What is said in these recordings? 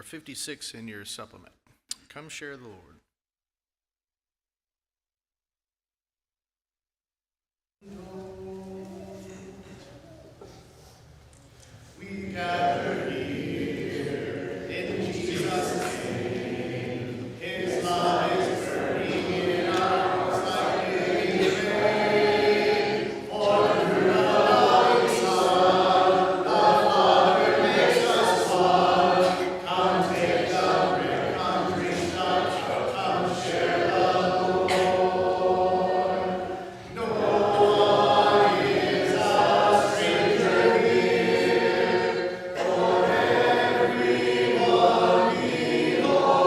or 56 in your supplement. Come share the Lord. We gather here in Jesus' name. His love is burning in our hearts like living rain. For through the loving Son, the Father makes us one. Come take the bread, come drink the cup, come share the Lord. No one is a stranger here, for everyone belongs.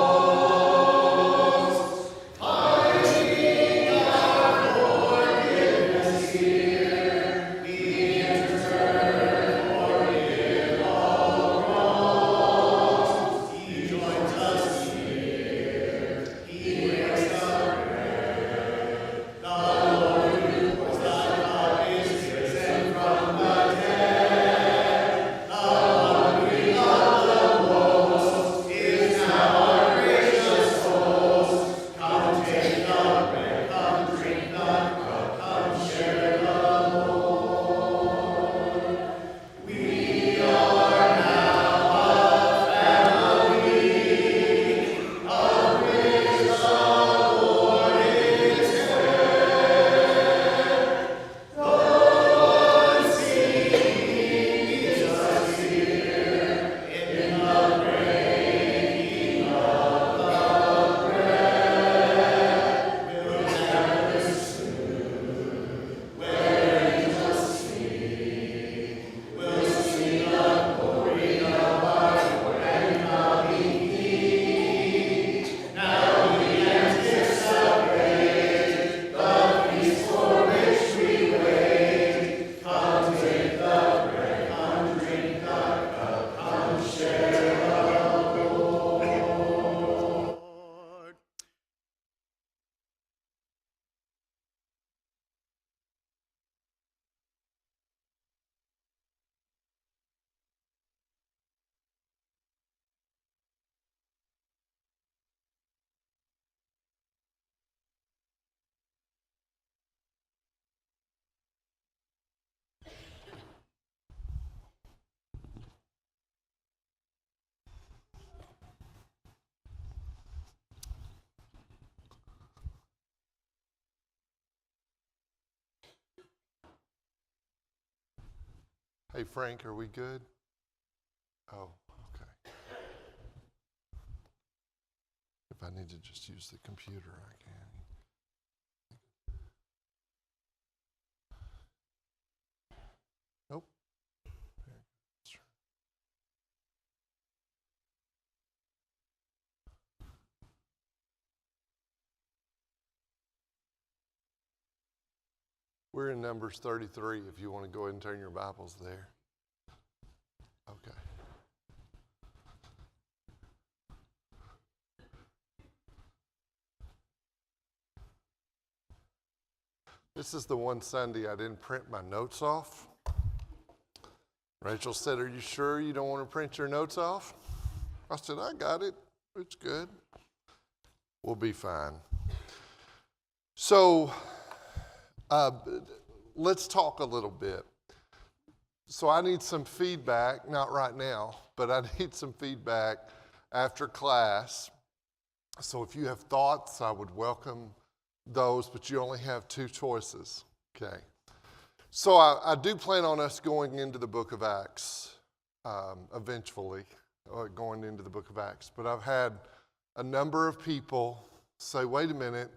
Finding our forgiveness here, we in turn forgive all wrongs. He joins us here, he breaks the bread. The Lord who was the cup is risen from the dead. The one we love the most is now our gracious host. Come take the bread, come drink the cup, come share the Lord. We are now a family of which the Lord is head. The unseen meets us here in the breaking of the bread. We'll gather soon where angels sing. We'll sing the glory of our Lord and coming King. Now we anticipate the feast for which we wait. Come take the bread, come drink the cup, come share the Lord. Hey, Frank, are we good? Oh, okay. If I need to just use the computer, I can. Nope. There it goes. We're in Numbers 33 if you want to go ahead and turn your Bibles there. Okay. This is the one Sunday I didn't print my notes off. Rachel said, "Are you sure you don't want to print your notes off?" I said, "I got it. It's good. We'll be fine." So, let's talk a little bit. So I need some feedback, not right now, but I need some feedback after class. So if you have thoughts, I would welcome those, but you only have two choices, okay? So I do plan on us going into the book of Acts eventually, going into the book of Acts. But I've had a number of people say, wait a minute,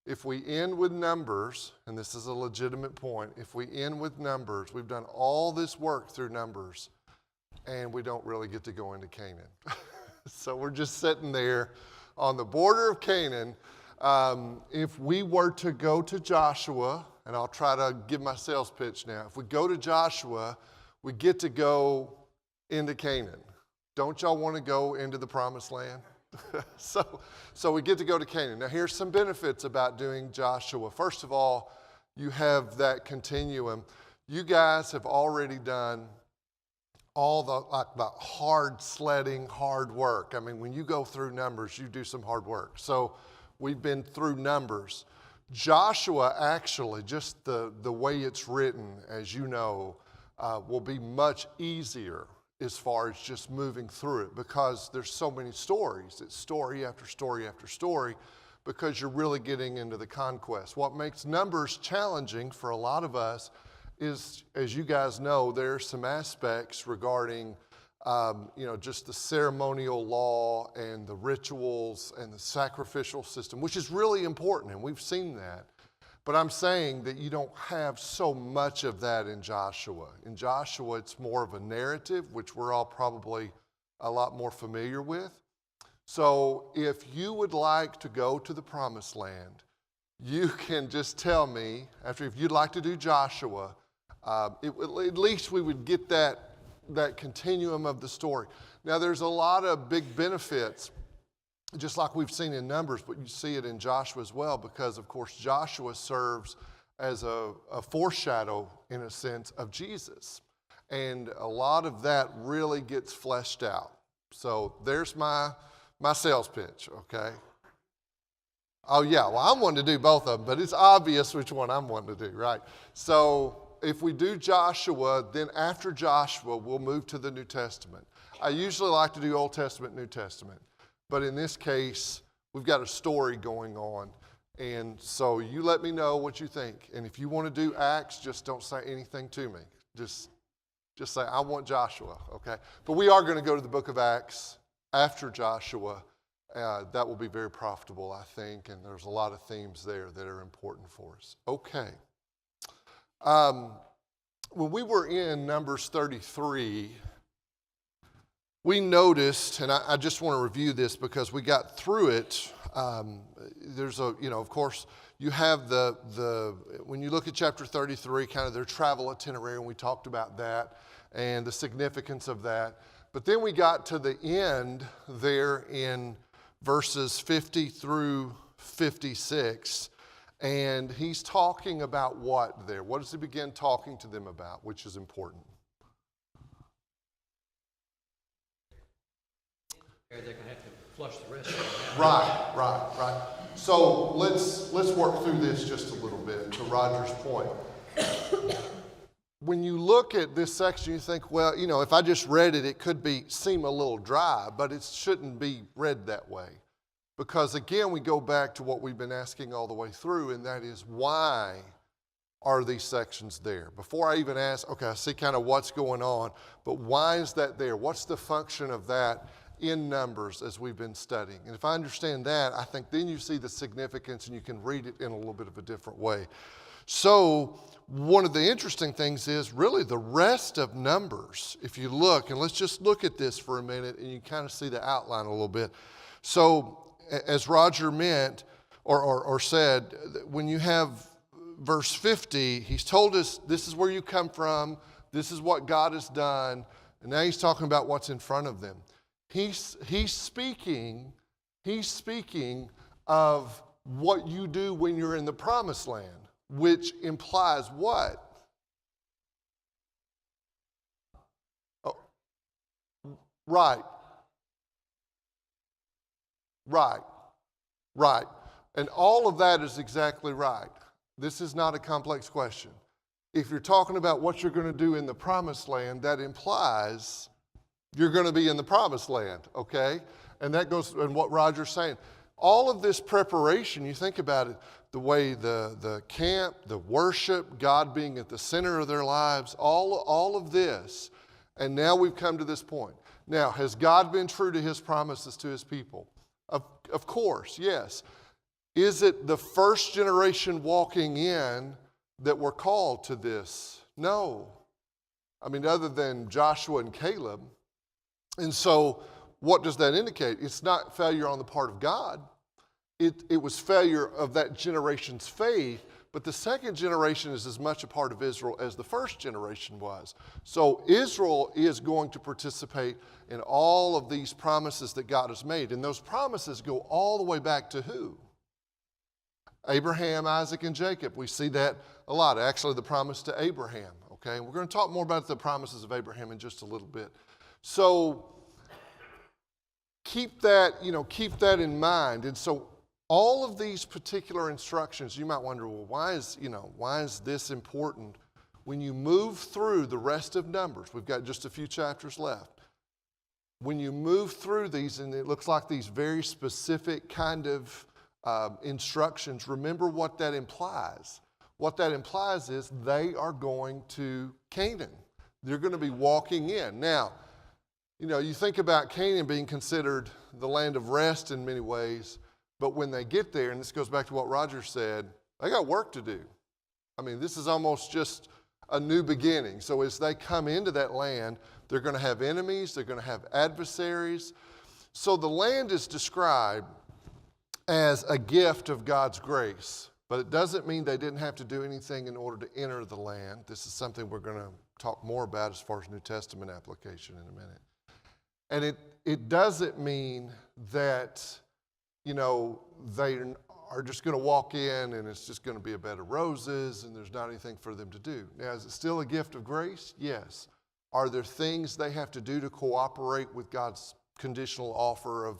if we end with Numbers, and this is a legitimate point, if we end with Numbers, we've done all this work through Numbers, and we don't really get to go into Canaan. So we're just sitting there on the border of Canaan. If we were to go to Joshua, and I'll try to give my sales pitch now. If we go to Joshua, we get to go into Canaan. Don't y'all want to go into the promised land? So we get to go to Canaan. Now here's some benefits about doing Joshua. First of all, you have that continuum. You guys have already done all the hard sledding, hard work. I mean, when you go through Numbers, you do some hard work. So we've been through Numbers. Joshua actually, just the way it's written, as you know, will be much easier as far as just moving through it because there's so many stories. It's story after story after story because you're really getting into the conquest. What makes Numbers challenging for a lot of us is, as you guys know, there are some aspects regarding, just the ceremonial law and the rituals and the sacrificial system, which is really important, and we've seen that. But I'm saying that you don't have so much of that in Joshua. In Joshua, it's more of a narrative, which we're all probably a lot more familiar with. So if you would like to go to the Promised Land, you can just tell me, if you'd like to do Joshua, at least we would get that continuum of the story. Now, there's a lot of big benefits, just like we've seen in Numbers, but you see it in Joshua as well, because, of course, Joshua serves as a foreshadow, in a sense, of Jesus. And a lot of that really gets fleshed out. So there's my sales pitch, okay? Oh, yeah, well, I'm wanting to do both of them, but it's obvious which one I'm wanting to do, right? So if we do Joshua, then after Joshua, we'll move to the New Testament. I usually like to do Old Testament, New Testament. But in this case, we've got a story going on. And so you let me know what you think. And if you want to do Acts, just don't say anything to me. Just say, I want Joshua, okay? But we are going to go to the book of Acts after Joshua. That will be very profitable, I think. And there's a lot of themes there that are important for us. Okay. When we were in Numbers 33, we noticed, and I just want to review this because we got through it. There's of course, you have when you look at chapter 33, kind of their travel itinerary, and we talked about that and the significance of that. But then we got to the end there in verses 50 through 56. And he's talking about what there? What does he begin talking to them about, which is important? They're going to have to flush the rest of it Right, out. right. So let's work through this just a little bit, to Roger's point. When you look at this section, you think, well, if I just read it, it could seem a little dry, but it shouldn't be read that way. Because again, we go back to what we've been asking all the way through, and that is, why are these sections there? Before I even ask, okay, I see kind of what's going on, but why is that there? What's the function of that in Numbers as we've been studying? And if I understand that, I think then you see the significance and you can read it in a little bit of a different way. So one of the interesting things is really the rest of Numbers. If you look, and let's just look at this for a minute and you kind of see the outline a little bit. So as Roger meant or said, when you have verse 50, he's told us this is where you come from, this is what God has done, and now he's talking about what's in front of them. He's speaking of what you do when you're in the Promised Land, which implies what? Oh, right. And all of that is exactly right. This is not a complex question. If you're talking about what you're going to do in the Promised Land, that implies you're going to be in the Promised Land, okay? And that goes in what Roger's saying. All of this preparation, you think about it, the way the camp, the worship, God being at the center of their lives, all of this, and now we've come to this point. Now, has God been true to his promises to his people? Of course, yes. Is it the first generation walking in that were called to this? No. I mean, other than Joshua and Caleb. And so what does that indicate? It's not failure on the part of God. It was failure of that generation's faith, but the second generation is as much a part of Israel as the first generation was. So Israel is going to participate in all of these promises that God has made. And those promises go all the way back to who? Abraham, Isaac, and Jacob. We see that a lot. Actually, the promise to Abraham, okay? We're going to talk more about the promises of Abraham in just a little bit. So keep that in mind. And so all of these particular instructions, you might wonder, well, why is this important? When you move through the rest of Numbers, we've got just a few chapters left. When you move through these, and it looks like these very specific kind of instructions, remember what that implies. What that implies is they are going to Canaan. They're going to be walking in. Now, you think about Canaan being considered the land of rest in many ways, but when they get there, and this goes back to what Roger said, they got work to do. I mean, this is almost just a new beginning. So as they come into that land, they're going to have enemies, they're going to have adversaries. So the land is described as a gift of God's grace, but it doesn't mean they didn't have to do anything in order to enter the land. This is something we're going to talk more about as far as New Testament application in a minute. And it doesn't mean that, they are just going to walk in and it's just going to be a bed of roses and there's not anything for them to do. Now, is it still a gift of grace? Yes. Are there things they have to do to cooperate with God's conditional offer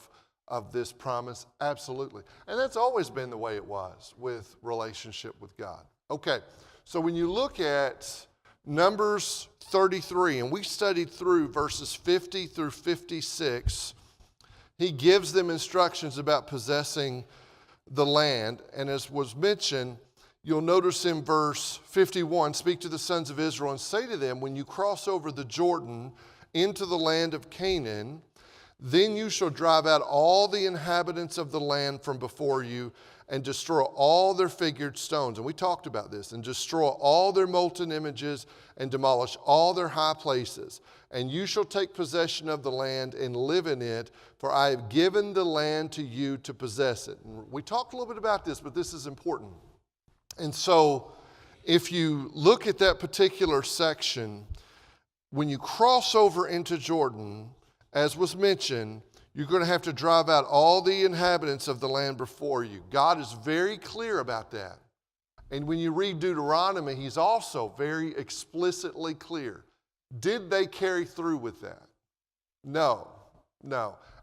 of this promise? Absolutely. And that's always been the way it was with relationship with God. Okay, so when you look at Numbers 33, and we studied through verses 50 through 56, he gives them instructions about possessing the land. And as was mentioned, you'll notice in verse 51, speak to the sons of Israel and say to them, when you cross over the Jordan into the land of Canaan, then you shall drive out all the inhabitants of the land from before you and destroy all their figured stones. And we talked about this. And destroy all their molten images and demolish all their high places. And you shall take possession of the land and live in it, for I have given the land to you to possess it. And we talked a little bit about this, but this is important. And so if you look at that particular section, when you cross over into Jordan, as was mentioned, you're going to have to drive out all the inhabitants of the land before you. God is very clear about that. And when you read Deuteronomy, he's also very explicitly clear. Did they carry through with that? No.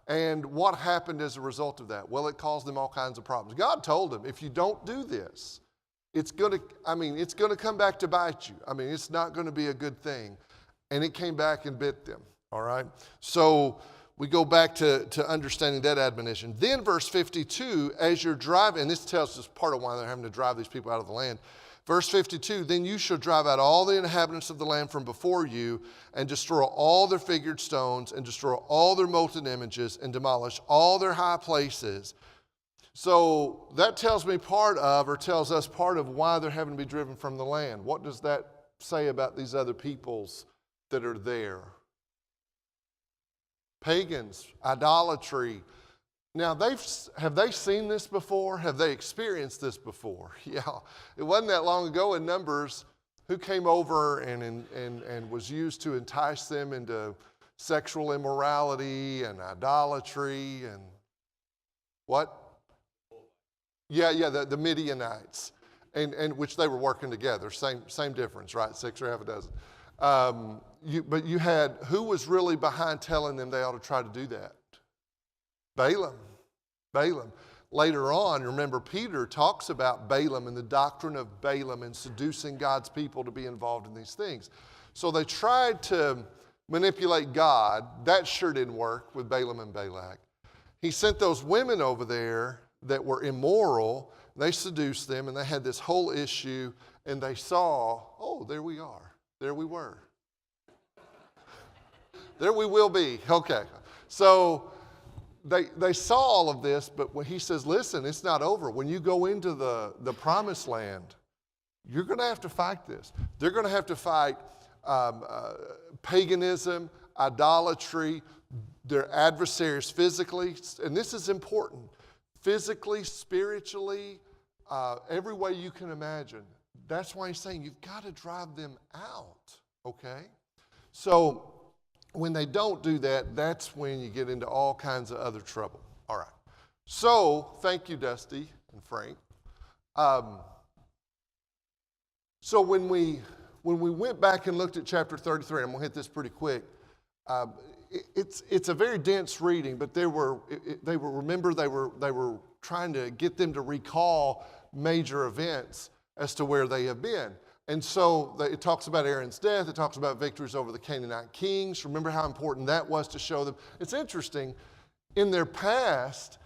And what happened as a result of that? Well, it caused them all kinds of problems. God told them, if you don't do this, it's going to come back to bite you. It's not going to be a good thing. And it came back and bit them. All right? So we go back to understanding that admonition. Then verse 52, as you're driving, and this tells us part of why they're having to drive these people out of the land. Verse 52, then you shall drive out all the inhabitants of the land from before you and destroy all their figured stones and destroy all their molten images and demolish all their high places. So that tells us part of why they're having to be driven from the land. What does that say about these other peoples that are there? Pagans, idolatry. Now, have they seen this before? Have they experienced this before? Yeah. It wasn't that long ago in Numbers who came over and was used to entice them into sexual immorality and idolatry and what? Yeah, the Midianites, and which they were working together. Same difference, right? 6 or half a dozen. But you had, who was really behind telling them they ought to try to do that? Balaam. Later on, remember, Peter talks about Balaam and the doctrine of Balaam and seducing God's people to be involved in these things. So they tried to manipulate God. That sure didn't work with Balaam and Balak. He sent those women over there that were immoral. They seduced them, and they had this whole issue, and they saw, oh, there we are. There we were. There we will be. Okay. So they saw all of this, but when he says, listen, it's not over. When you go into the promised land, you're going to have to fight this. They're going to have to fight paganism, idolatry, their adversaries physically. And this is important. Physically, spiritually, every way you can imagine. That's why he's saying you've got to drive them out, okay? So when they don't do that, that's when you get into all kinds of other trouble. All right. So thank you, Dusty and Frank. So when we when we went back and looked at chapter 33, I'm going to hit this pretty quick. It's a very dense reading, but they were trying to get them to recall major events as to where they have been. And so it talks about Aaron's death. It talks about victories over the Canaanite kings. Remember how important that was to show them. It's interesting. In their past,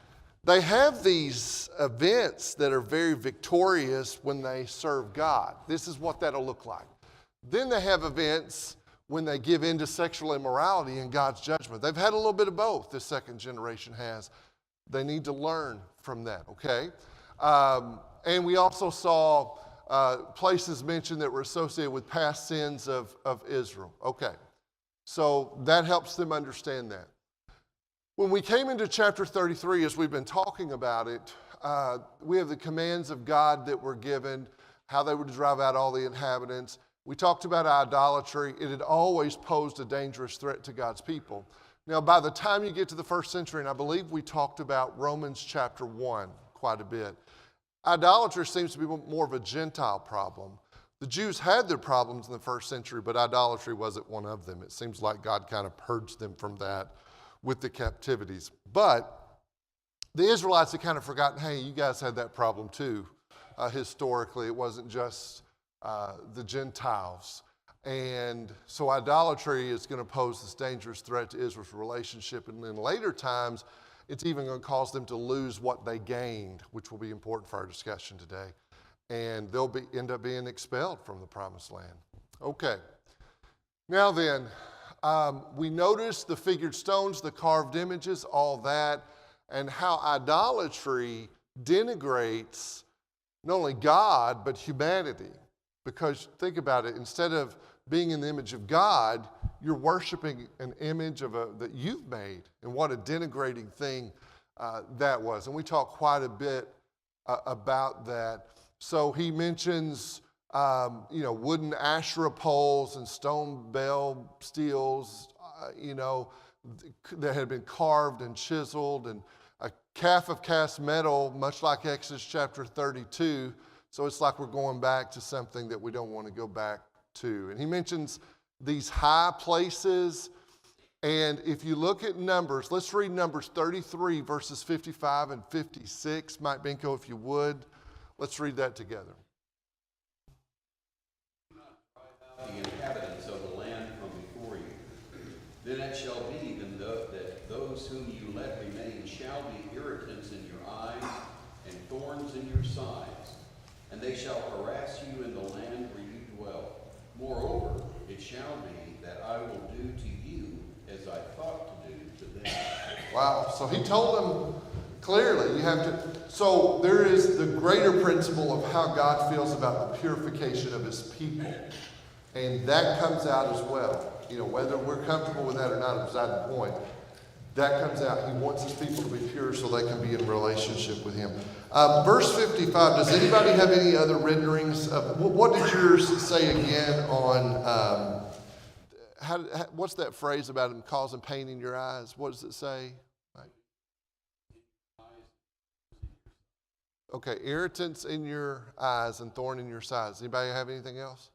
they have these events that are very victorious when they serve God. This is what that'll look like. Then they have events when they give in to sexual immorality and God's judgment. They've had a little bit of both, this second generation has. They need to learn from that, okay? And we also saw places mentioned that were associated with past sins of Israel. Okay, so that helps them understand that. When we came into chapter 33, as we've been talking about it, we have the commands of God that were given, how they were to drive out all the inhabitants. We talked about idolatry. It had always posed a dangerous threat to God's people. Now, by the time you get to the first century, and I believe we talked about Romans chapter 1 quite a bit, idolatry seems to be more of a Gentile problem. The Jews had their problems in the first century, but idolatry wasn't one of them. It seems like God kind of purged them from that with the captivities. But the Israelites had kind of forgotten, hey, you guys had that problem too. Historically, it wasn't just the Gentiles. And so idolatry is going to pose this dangerous threat to Israel's relationship. And in later times, it's even going to cause them to lose what they gained, which will be important for our discussion today. And they'll end up being expelled from the promised land. Okay. Now then, we notice the figured stones, the carved images, all that, and how idolatry denigrates not only God, but humanity. Because think about it, instead of being in the image of God, you're worshiping an image that you've made, and what a denigrating thing that was. And we talk quite a bit about that. So he mentions, wooden Asherah poles and stone bell steels, that had been carved and chiseled, and a calf of cast metal, much like Exodus chapter 32. So it's like we're going back to something that we don't want to go back to. And he mentions these high places. And if you look at Numbers, let's read Numbers 33, verses 55 and 56. Mike Binko, if you would, let's read that together. Do not drive out the inhabitants of the land from before you. Then it shall be that those whom you let remain shall be irritants in your eyes and thorns in your sides. And they shall harass you in the land where you dwell. Moreover, it shall be that I will do to you as I thought to do to them. Wow. So he told them clearly, you have to. So there is the greater principle of how God feels about the purification of his people. And that comes out as well. Whether we're comfortable with that or not is beside the point. That comes out. He wants his people to be pure so they can be in relationship with him. Verse 55, does anybody have any other renderings of, what did yours say again on, what's that phrase about him causing pain in your eyes? What does it say? Okay, irritants in your eyes and thorn in your sides. Anybody have anything else?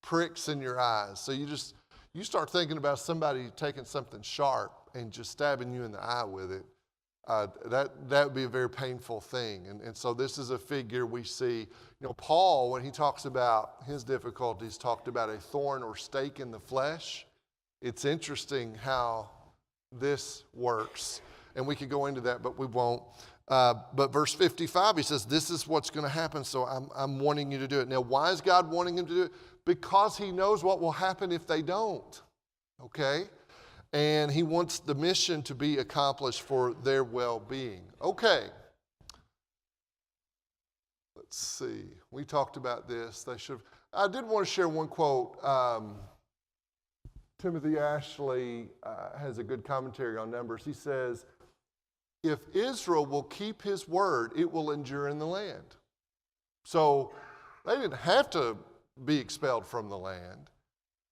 Pricks in your eyes. So you start thinking about somebody taking something sharp and just stabbing you in the eye with it. That would be a very painful thing. And so this is a figure we see. Paul, when he talks about his difficulties, talked about a thorn or stake in the flesh. It's interesting how this works. And we could go into that, but we won't. But verse 55, he says, this is what's going to happen, so I'm wanting you to do it. Now, why is God wanting him to do it? Because he knows what will happen if they don't. Okay? And he wants the mission to be accomplished for their well-being. Okay. Let's see. We talked about this. I did want to share one quote. Timothy Ashley has a good commentary on Numbers. He says, if Israel will keep his word, it will endure in the land. So they didn't have to be expelled from the land.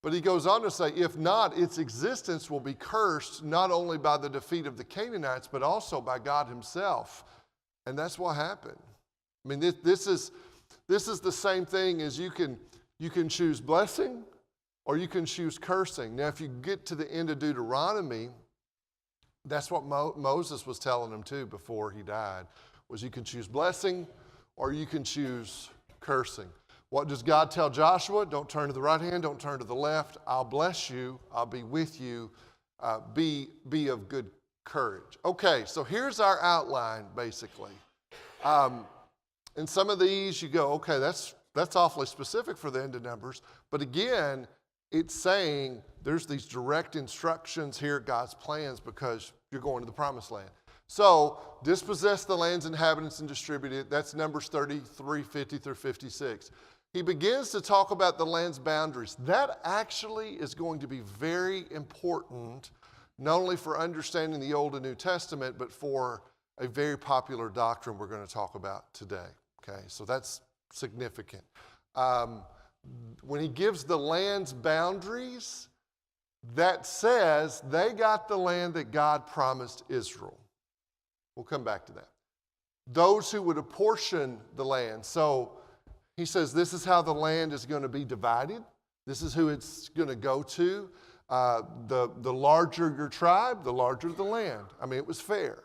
But he goes on to say, if not, its existence will be cursed not only by the defeat of the Canaanites, but also by God himself. And that's what happened. I mean, this is the same thing as you can You can choose blessing or you can choose cursing. Now, if you get to the end of Deuteronomy, that's what Moses was telling them too before he died, was you can choose blessing or you can choose cursing. What does God tell Joshua? Don't turn to the right hand, don't turn to the left. I'll bless you, I'll be with you, be of good courage. Okay, so here's our outline basically. In some of these you go, okay, that's awfully specific for the end of Numbers. But again, it's saying there's these direct instructions here, God's plans, because you're going to the promised land. So, dispossess the land's inhabitants and distribute it. That's Numbers 33, 50 through 56. He begins to talk about the land's boundaries. That actually is going to be very important, not only for understanding the Old and New Testament, but for a very popular doctrine we're going to talk about today. Okay, so that's significant. When he gives the land's boundaries, that says they got the land that God promised Israel. We'll come back to that. Those who would apportion the land. So he says this is how the land is going to be divided. This is who it's going to go to. The larger your tribe, the larger the land. I mean, it was fair.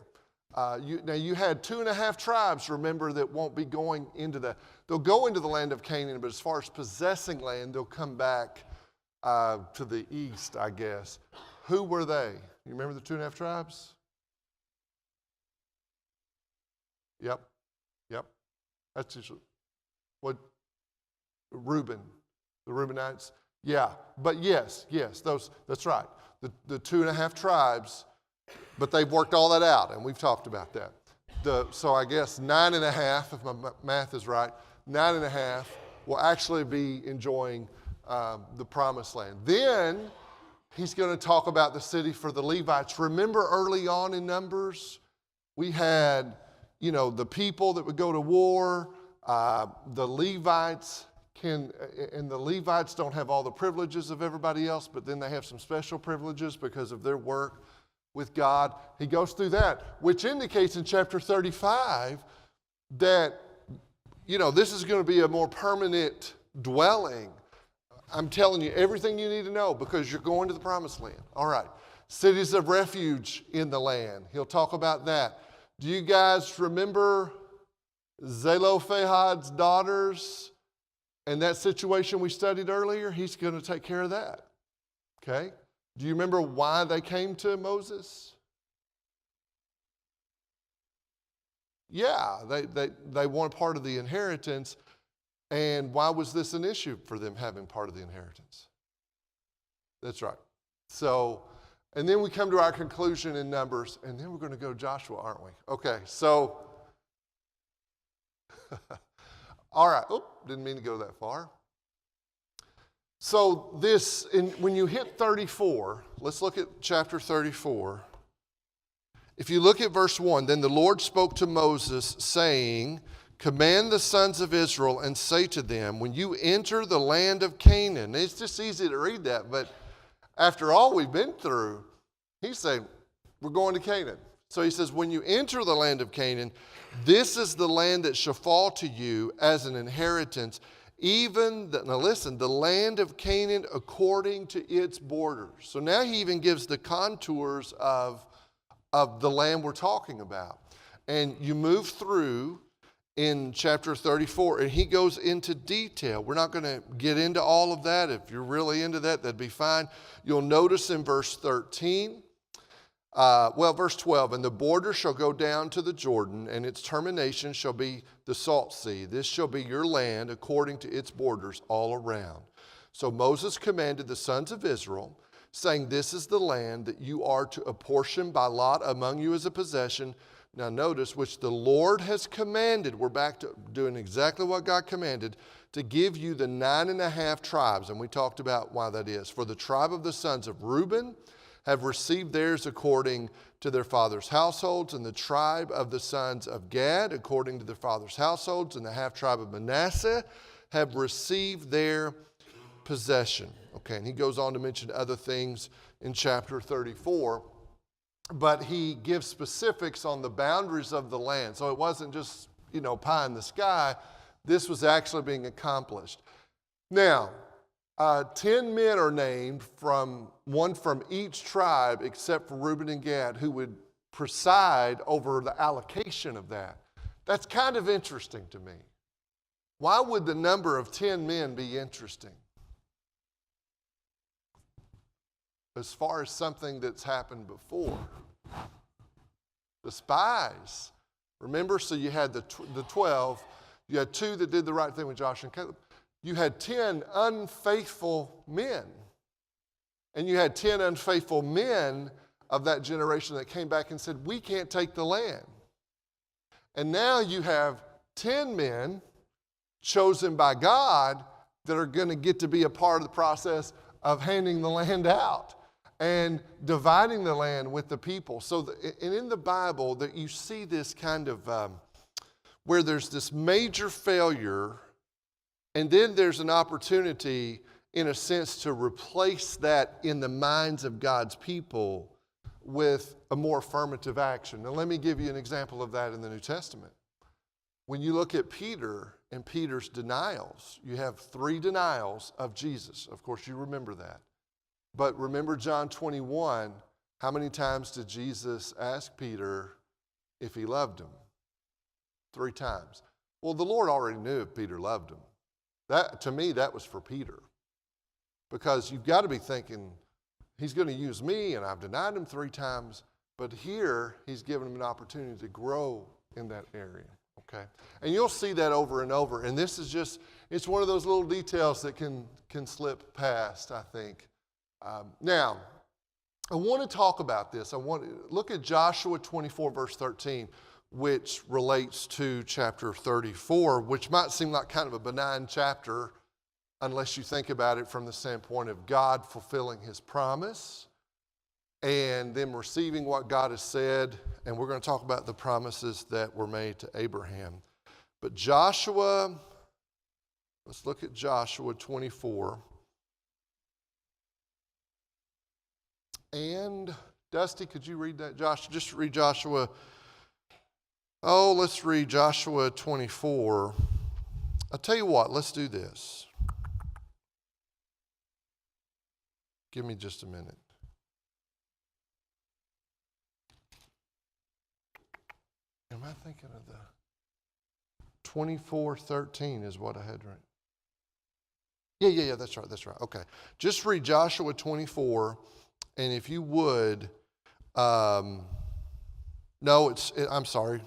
Now you had 2.5 tribes, remember, that won't be going they'll go into the land of Canaan, but as far as possessing land, they'll come back to the east, I guess. Who were they? You remember the 2.5 tribes? Yep. That's usually what Reuben, the Reubenites. Yeah, but yes, that's right. The 2.5 tribes, but they've worked all that out, and we've talked about that. So I guess 9.5, if my math is right, 9.5 will actually be enjoying the promised land. Then he's going to talk about the city for the Levites. Remember early on in Numbers, we had, the people that would go to war, the Levites and the Levites don't have all the privileges of everybody else, but then they have some special privileges because of their work with God. He goes through that, which indicates in chapter 35 that, this is going to be a more permanent dwelling. I'm telling you everything you need to know because you're going to the promised land. All right. Cities of refuge in the land. He'll talk about that. Do you guys remember Zelophehad's daughters and that situation we studied earlier? He's going to take care of that. Okay? Do you remember why they came to Moses? Yeah, they want part of the inheritance. And why was this an issue for them having part of the inheritance? That's right. So, and then we come to our conclusion in Numbers, and then we're going to go to Joshua, aren't we? Okay, so, all right. Didn't mean to go that far. So when you hit 34, let's look at chapter 34. If you look at verse 1, then the Lord spoke to Moses, saying, command the sons of Israel and say to them, when you enter the land of Canaan, it's just easy to read that, but after all we've been through, he's saying, we're going to Canaan. So he says, when you enter the land of Canaan, this is the land that shall fall to you as an inheritance, now listen, the land of Canaan according to its borders. So now he even gives the contours of the land we're talking about. And you move through in chapter 34, and he goes into detail. We're not going to get into all of that. If you're really into that, that'd be fine. You'll notice in verse 13, verse 12, and the border shall go down to the Jordan, and its termination shall be the salt sea. This shall be your land according to its borders all around. So Moses commanded the sons of Israel, saying, this is the land that you are to apportion by lot among you as a possession. Now notice, which the Lord has commanded. We're back to doing exactly what God commanded, to give you the 9.5 tribes. And we talked about why that is. For the tribe of the sons of Reuben have received theirs according to their fathers' households, and the tribe of the sons of Gad according to their fathers' households, and the half tribe of Manasseh have received their possession. Okay, and he goes on to mention other things in chapter 34. But he gives specifics on the boundaries of the land. So it wasn't just, pie in the sky. This was actually being accomplished. Now, 10 men are named, one from each tribe except for Reuben and Gad, who would preside over the allocation of that. That's kind of interesting to me. Why would the number of 10 men be interesting? As far as something that's happened before. The spies. Remember, so you had the 12, you had 2 that did the right thing with Joshua and Caleb. You had 10 unfaithful men. And you had 10 unfaithful men of that generation that came back and said, we can't take the land. And now you have 10 men chosen by God that are going to get to be a part of the process of handing the land out and dividing the land with the people. So, and in the Bible, that you see this kind of where there's this major failure, and then there's an opportunity, in a sense, to replace that in the minds of God's people with a more affirmative action. Now, let me give you an example of that in the New Testament. When you look at Peter and Peter's denials, you have 3 denials of Jesus. Of course, you remember that. But remember John 21, how many times did Jesus ask Peter if he loved him? 3 times. Well, the Lord already knew if Peter loved him. That, to me, that was for Peter. Because you've got to be thinking, he's going to use me, and I've denied him 3 times. But here, he's given him an opportunity to grow in that area. Okay? And you'll see that over and over. And this is just, it's one of those little details that can slip past, I think. Now, I want to talk about this. I want to look at Joshua 24, verse 13, which relates to chapter 34, which might seem like kind of a benign chapter unless you think about it from the standpoint of God fulfilling his promise and them receiving what God has said. And we're going to talk about the promises that were made to Abraham. But Joshua, let's look at Joshua 24. And Dusty, could you read that? Just read Joshua. Oh, let's read Joshua 24. I'll tell you what, let's do this. Give me just a minute. Am I thinking of the 24:13 is what I had right? Yeah, that's right. Okay. Just read Joshua 24, and if you would, I'm sorry,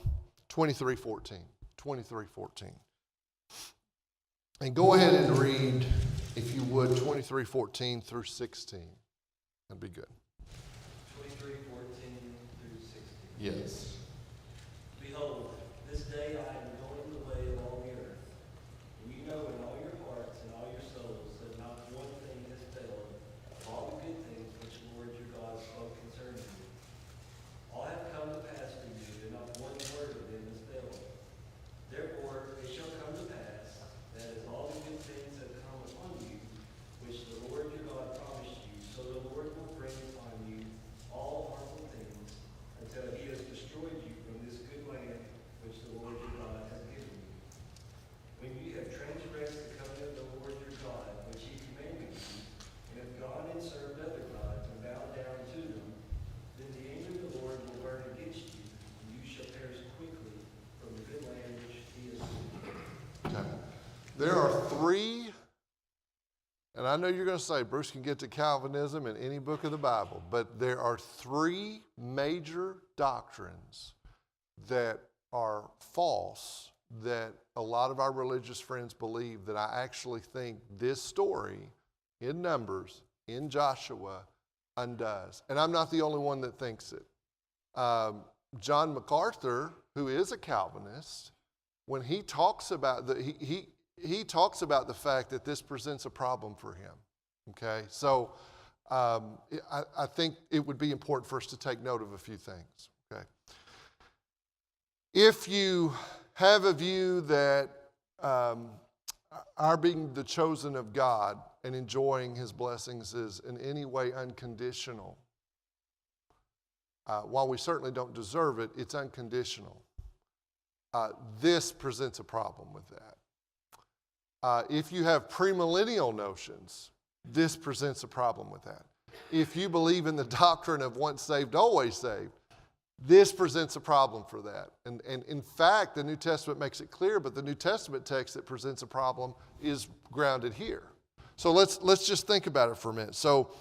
23:14. 23:14. And go ahead and read, if you would, 23:14 through 16. That'd be good. 23:14 through 16. Yes. Behold, this day I am going the way of all the earth. And you know in all your hearts and all your souls that not one thing has failed of all the good things which the Lord your God spoke concerning you. All have come to pass for you, and not one word of them has failed. Therefore it shall come to pass that as all the good things have come upon you, which the Lord your God promised you, so the Lord will bring upon you all harmful things, until he has destroyed you from this good land which the Lord your God has given you. When you have transgressed the covenant of the Lord your God, which he commanded you, and have gone and served other gods and bowed down to them, then the anger of the Lord will burn against you, and you shall perish quickly from the good land which he has given you. Okay. There are 3, and I know you're going to say Bruce can get to Calvinism in any book of the Bible, but there are 3 major doctrines that are false that a lot of our religious friends believe that I actually think this story in Numbers, in Joshua, undoes. And I'm not the only one that thinks it. John MacArthur, who is a Calvinist, when he talks about he talks about the fact that this presents a problem for him. Okay, so I think it would be important for us to take note of a few things. Okay, if you have a view that our being the chosen of God and enjoying his blessings is in any way unconditional, while we certainly don't deserve it, it's unconditional. This presents a problem with that. If you have premillennial notions, this presents a problem with that. If you believe in the doctrine of once saved, always saved, this presents a problem for that. And in fact, the New Testament makes it clear, but the New Testament text that presents a problem is grounded here. So let's just think about it for a minute. So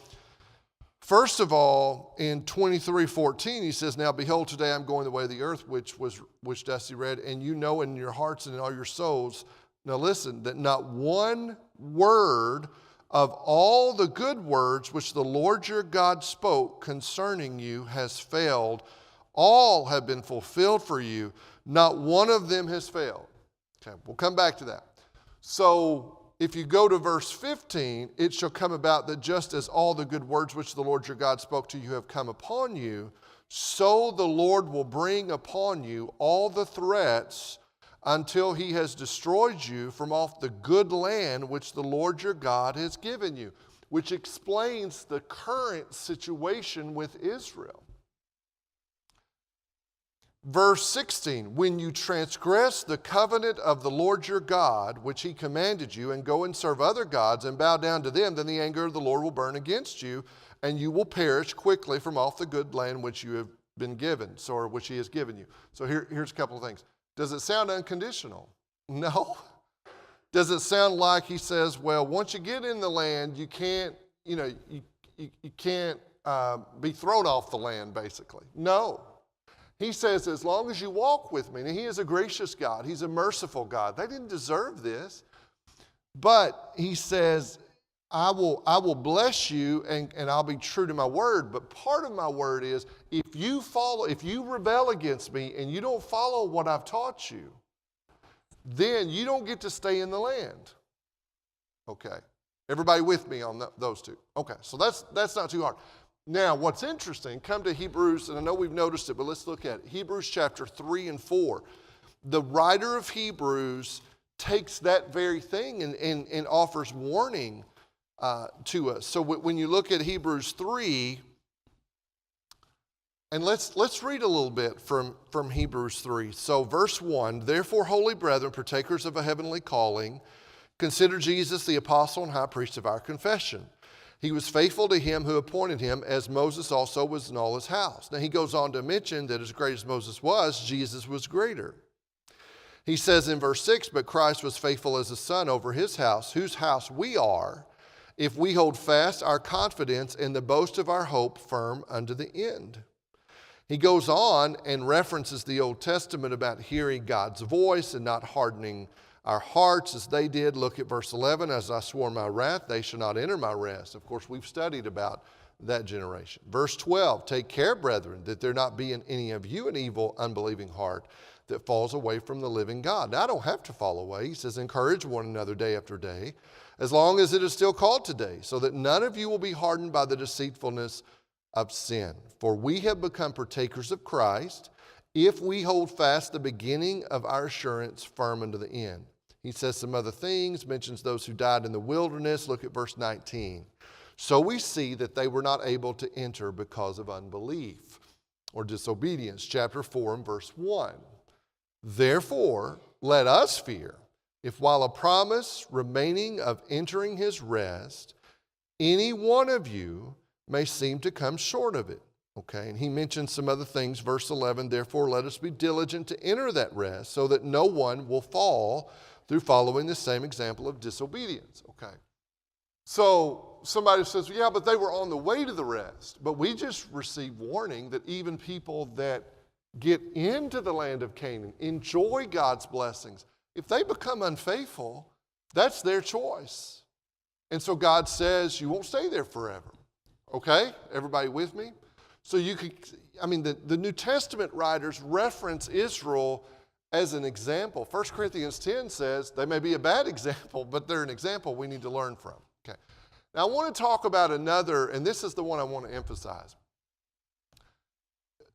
first of all, in 23:14, he says, "Now behold, today I'm going the way of the earth," which Dusty read, "and you know in your hearts and in all your souls," now listen, "that not one word of all the good words which the Lord your God spoke concerning you has failed. All have been fulfilled for you. Not one of them has failed." Okay, we'll come back to that. So if you go to verse 15, "It shall come about that just as all the good words which the Lord your God spoke to you have come upon you, so the Lord will bring upon you all the threats until he has destroyed you from off the good land which the Lord your God has given you," which explains the current situation with Israel. Verse 16, "When you transgress the covenant of the Lord your God, which he commanded you, and go and serve other gods and bow down to them, then the anger of the Lord will burn against you, and you will perish quickly from off the good land which you have been given," or which he has given you. So here's a couple of things. Does it sound unconditional? No. Does it sound like he says, well, once you get in the land, you can't, you can't be thrown off the land, basically? No. He says, as long as you walk with me, and he is a gracious God, he's a merciful God. They didn't deserve this. But he says, I will bless you and I'll be true to my word. But part of my word is, if you rebel against me and you don't follow what I've taught you, then you don't get to stay in the land. Okay. Everybody with me on those two? Okay, so that's not too hard. Now, what's interesting, come to Hebrews, and I know we've noticed it, but let's look at it. Hebrews chapter 3 and 4. The writer of Hebrews takes that very thing and offers warning to us. So when you look at Hebrews 3, and let's read a little bit from Hebrews 3. So verse 1, "Therefore, holy brethren, partakers of a heavenly calling, consider Jesus the apostle and high priest of our confession. He was faithful to him who appointed him, as Moses also was in all his house." Now he goes on to mention that as great as Moses was, Jesus was greater. He says in verse 6, "But Christ was faithful as a son over his house, whose house we are, if we hold fast our confidence and the boast of our hope firm unto the end." He goes on and references the Old Testament about hearing God's voice and not hardening our hearts as they did. Look at verse 11, "As I swore my wrath, they shall not enter my rest." Of course, we've studied about that generation. Verse 12, "Take care, brethren, that there not be in any of you an evil, unbelieving heart that falls away from the living God." Now, I don't have to fall away. He says, "Encourage one another day after day, as long as it is still called today, so that none of you will be hardened by the deceitfulness of sin. For we have become partakers of Christ, if we hold fast the beginning of our assurance firm unto the end." He says some other things, mentions those who died in the wilderness. Look at verse 19. "So we see that they were not able to enter because of unbelief," or disobedience. Chapter 4 and verse 1. "Therefore, let us fear, if while a promise remaining of entering his rest, any one of you may seem to come short of it." Okay, and he mentions some other things. Verse 11, "Therefore let us be diligent to enter that rest, so that no one will fall through following the same example of disobedience." Okay, so somebody says, yeah, but they were on the way to the rest. But we just received warning that even people that get into the land of Canaan, enjoy God's blessings, if they become unfaithful, that's their choice. And so God says, you won't stay there forever. Okay, everybody with me? So the New Testament writers reference Israel as an example. 1 Corinthians 10 says they may be a bad example, but they're an example we need to learn from. Okay. Now I want to talk about another, and this is the one I want to emphasize.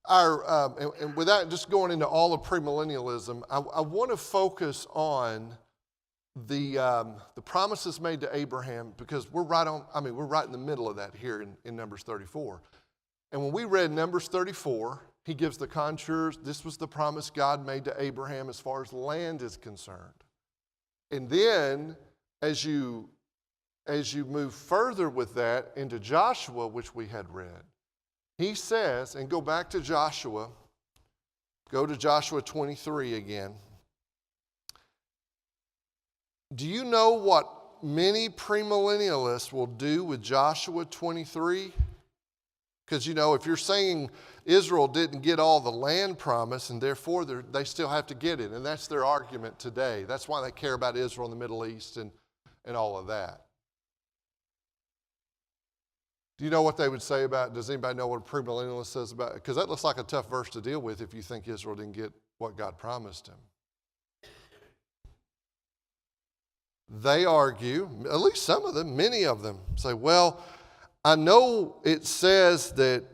And without just going into all of premillennialism, I want to focus on the promises made to Abraham, because we're right in the middle of that here in Numbers 34. And when we read Numbers 34, he gives the contours. This was the promise God made to Abraham as far as land is concerned. And then as you move further with that into Joshua, which we had read, he says, and go back to Joshua, go to Joshua 23 again. Do you know what many premillennialists will do with Joshua 23? Because, if you're saying Israel didn't get all the land promise and therefore they still have to get it, and that's their argument today. That's why they care about Israel in the Middle East and all of that. Do you know what they would say about, does anybody know what a premillennialist says about it? Because that looks like a tough verse to deal with if you think Israel didn't get what God promised him. They argue, at least some of them, many of them, say, well, I know it says that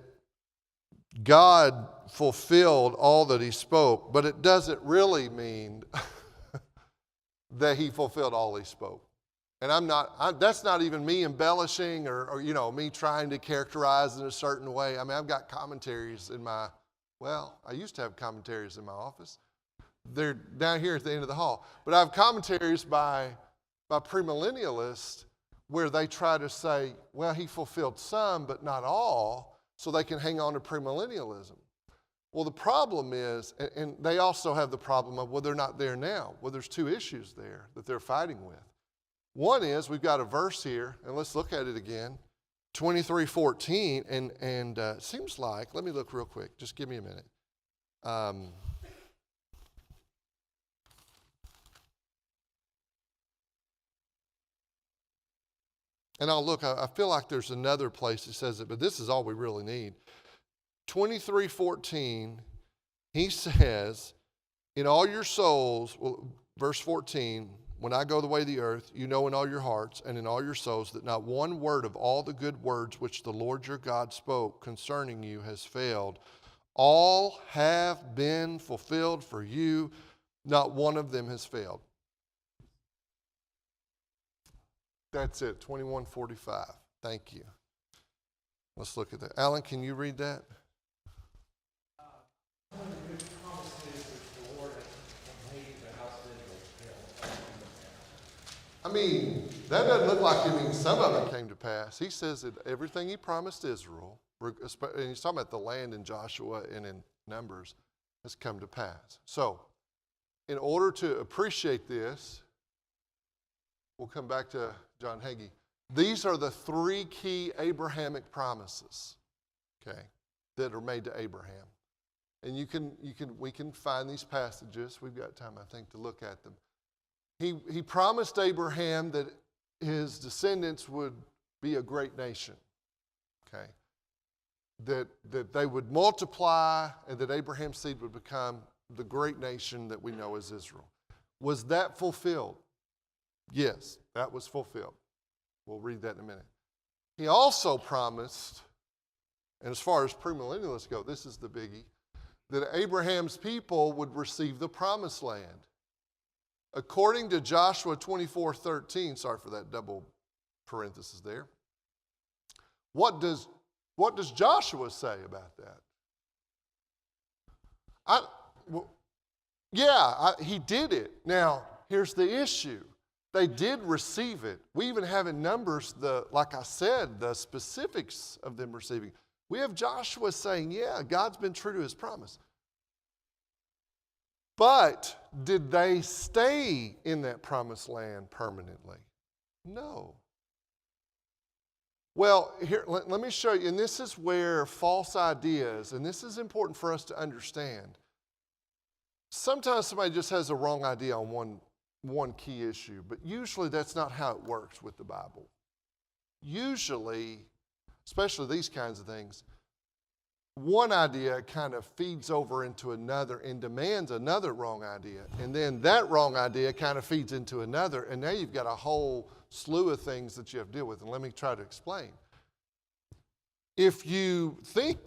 God fulfilled all that he spoke, but it doesn't really mean that he fulfilled all he spoke. And that's not even me embellishing or me trying to characterize it in a certain way. I mean, I've got commentaries I used to have commentaries in my office. They're down here at the end of the hall. But I have commentaries by premillennialists where they try to say, well, he fulfilled some, but not all, so they can hang on to premillennialism. Well, the problem is, and they also have the problem of, well, they're not there now. Well, there's two issues there that they're fighting with. One is, we've got a verse here, and let's look at it again, 23:14, and it seems like, let me look real quick, just give me a minute. And I'll look, I feel like there's another place that says it, but this is all we really need. 23:14, he says, in all your souls, verse 14, when I go the way of the earth, you know in all your hearts and in all your souls that not one word of all the good words which the Lord your God spoke concerning you has failed. All have been fulfilled for you. Not one of them has failed. That's it, 21:45. Thank you. Let's look at that. Alan, can you read that? I mean, that doesn't look like it means some of it came to pass. He says that everything he promised Israel, and he's talking about the land in Joshua and in Numbers, has come to pass. So, in order to appreciate this, we'll come back to John Hagee. These are the three key Abrahamic promises, okay, that are made to Abraham. And we can find these passages. We've got time, I think, to look at them. He promised Abraham that his descendants would be a great nation, okay? That they would multiply and that Abraham's seed would become the great nation that we know as Israel. Was that fulfilled? Yes, that was fulfilled. We'll read that in a minute. He also promised, and as far as premillennialists go, this is the biggie, that Abraham's people would receive the promised land. According to Joshua 24:13, sorry for that double parenthesis there, what does Joshua say about that? He did it. Now, here's the issue. They did receive it. We even have in Numbers, like I said, the specifics of them receiving. We have Joshua saying, yeah, God's been true to his promise. But did they stay in that promised land permanently? No. Well, here, let me show you, and this is where false ideas, and this is important for us to understand. Sometimes somebody just has a wrong idea on one key issue, but usually that's not how it works with the Bible. Usually, especially these kinds of things, one idea kind of feeds over into another and demands another wrong idea. And then that wrong idea kind of feeds into another, and now you've got a whole slew of things that you have to deal with. And let me try to explain. If you think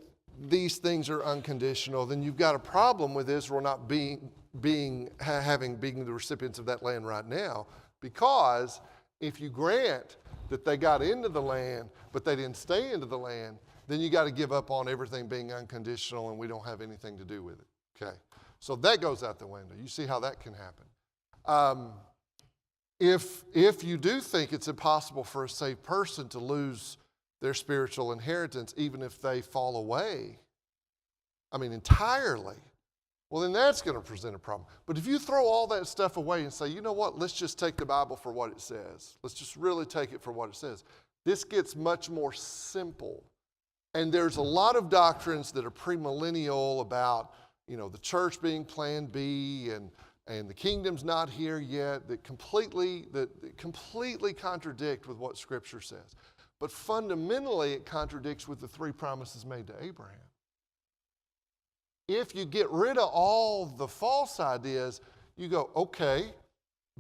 these things are unconditional, then you've got a problem with Israel not being the recipients of that land right now, because if you grant that they got into the land, but they didn't stay into the land, then you got to give up on everything being unconditional and we don't have anything to do with it. Okay, so that goes out the window. You see how that can happen. if you do think it's impossible for a saved person to lose their spiritual inheritance, even if they fall away, entirely, well, then that's going to present a problem. But if you throw all that stuff away and say, you know what, let's just take the Bible for what it says. Let's just really take it for what it says. This gets much more simple. And there's a lot of doctrines that are premillennial about, the church being plan B and the kingdom's not here yet that completely contradict with what Scripture says. But fundamentally, it contradicts with the three promises made to Abraham. If you get rid of all the false ideas, you go, okay,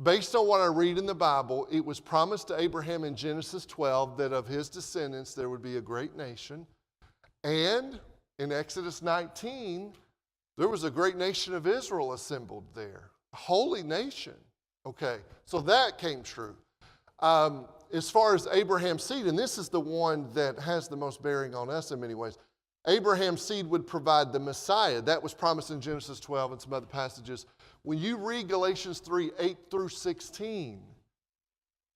based on what I read in the Bible, it was promised to Abraham in Genesis 12 that of his descendants there would be a great nation. And in Exodus 19, there was a great nation of Israel assembled there, a holy nation. Okay, so that came true. As far as Abraham's seed, and this is the one that has the most bearing on us in many ways, Abraham's seed would provide the Messiah. That was promised in Genesis 12 and some other passages. When you read Galatians 3, 8 through 16,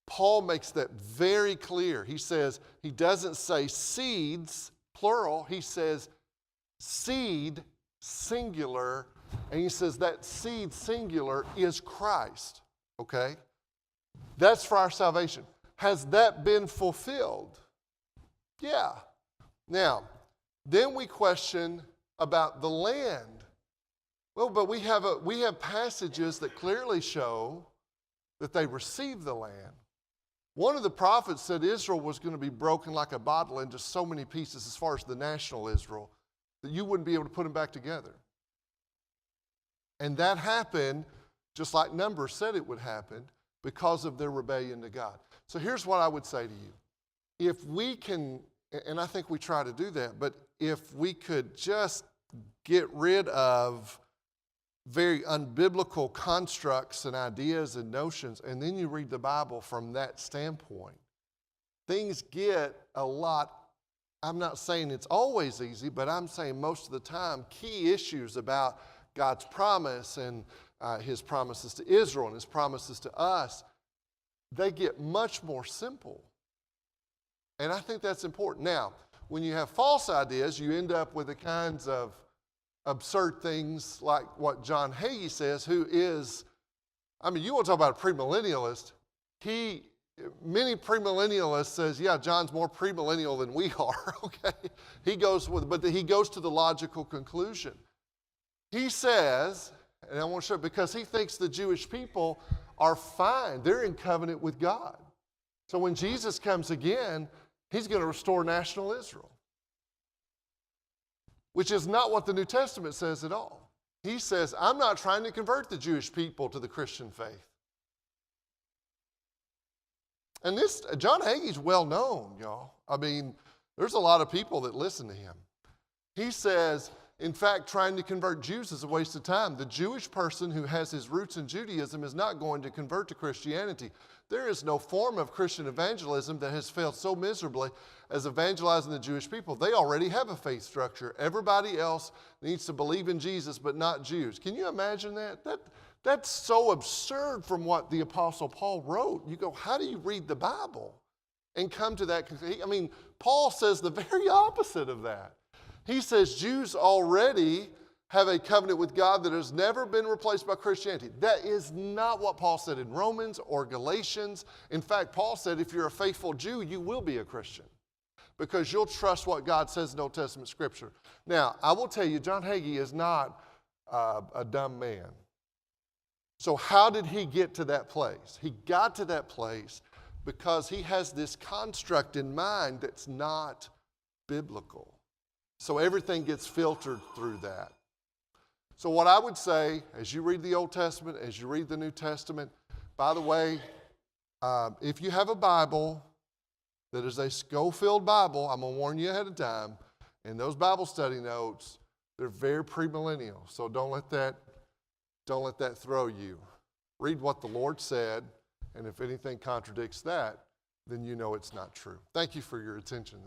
Paul makes that very clear. He says, he doesn't say seeds, plural. He says seed, singular. And he says that seed, singular, is Christ. Okay? That's for our salvation. Has that been fulfilled? Yeah. Now, then we question about the land. Well, but we have passages that clearly show that they received the land. One of the prophets said Israel was going to be broken like a bottle into so many pieces as far as the national Israel that you wouldn't be able to put them back together. And that happened just like Numbers said it would happen because of their rebellion to God. So here's what I would say to you. If we can, and I think we try to do that, but if we could just get rid of very unbiblical constructs and ideas and notions, and then you read the Bible from that standpoint, things get a lot, I'm not saying it's always easy, but I'm saying most of the time, key issues about God's promise and his promises to Israel and his promises to us, they get much more simple. And I think that's important. Now, when you have false ideas, you end up with the kinds of absurd things like what John Hagee says, who is, you want to talk about a premillennialist. Many premillennialists says, yeah, John's more premillennial than we are, okay? He goes to the logical conclusion. He says, and I want to show, because he thinks the Jewish people are fine. They're in covenant with God. So when Jesus comes again, he's going to restore national Israel, which is not what the New Testament says at all. He says, I'm not trying to convert the Jewish people to the Christian faith. And this, John Hagee's well known, y'all. There's a lot of people that listen to him. He says, in fact, trying to convert Jews is a waste of time. The Jewish person who has his roots in Judaism is not going to convert to Christianity. There is no form of Christian evangelism that has failed so miserably as evangelizing the Jewish people. They already have a faith structure. Everybody else needs to believe in Jesus, but not Jews. Can you imagine that? That's so absurd from what the Apostle Paul wrote. You go, how do you read the Bible and come to that conclusion? Paul says the very opposite of that. He says Jews already have a covenant with God that has never been replaced by Christianity. That is not what Paul said in Romans or Galatians. In fact, Paul said if you're a faithful Jew, you will be a Christian because you'll trust what God says in Old Testament Scripture. Now, I will tell you, John Hagee is not a dumb man. So how did he get to that place? He got to that place because he has this construct in mind that's not biblical. So everything gets filtered through that. So what I would say, as you read the Old Testament, as you read the New Testament, by the way, if you have a Bible that is a Schofield Bible, I'm going to warn you ahead of time, and those Bible study notes, they're very premillennial. So don't let that throw you. Read what the Lord said, and if anything contradicts that, then you know it's not true. Thank you for your attention this morning.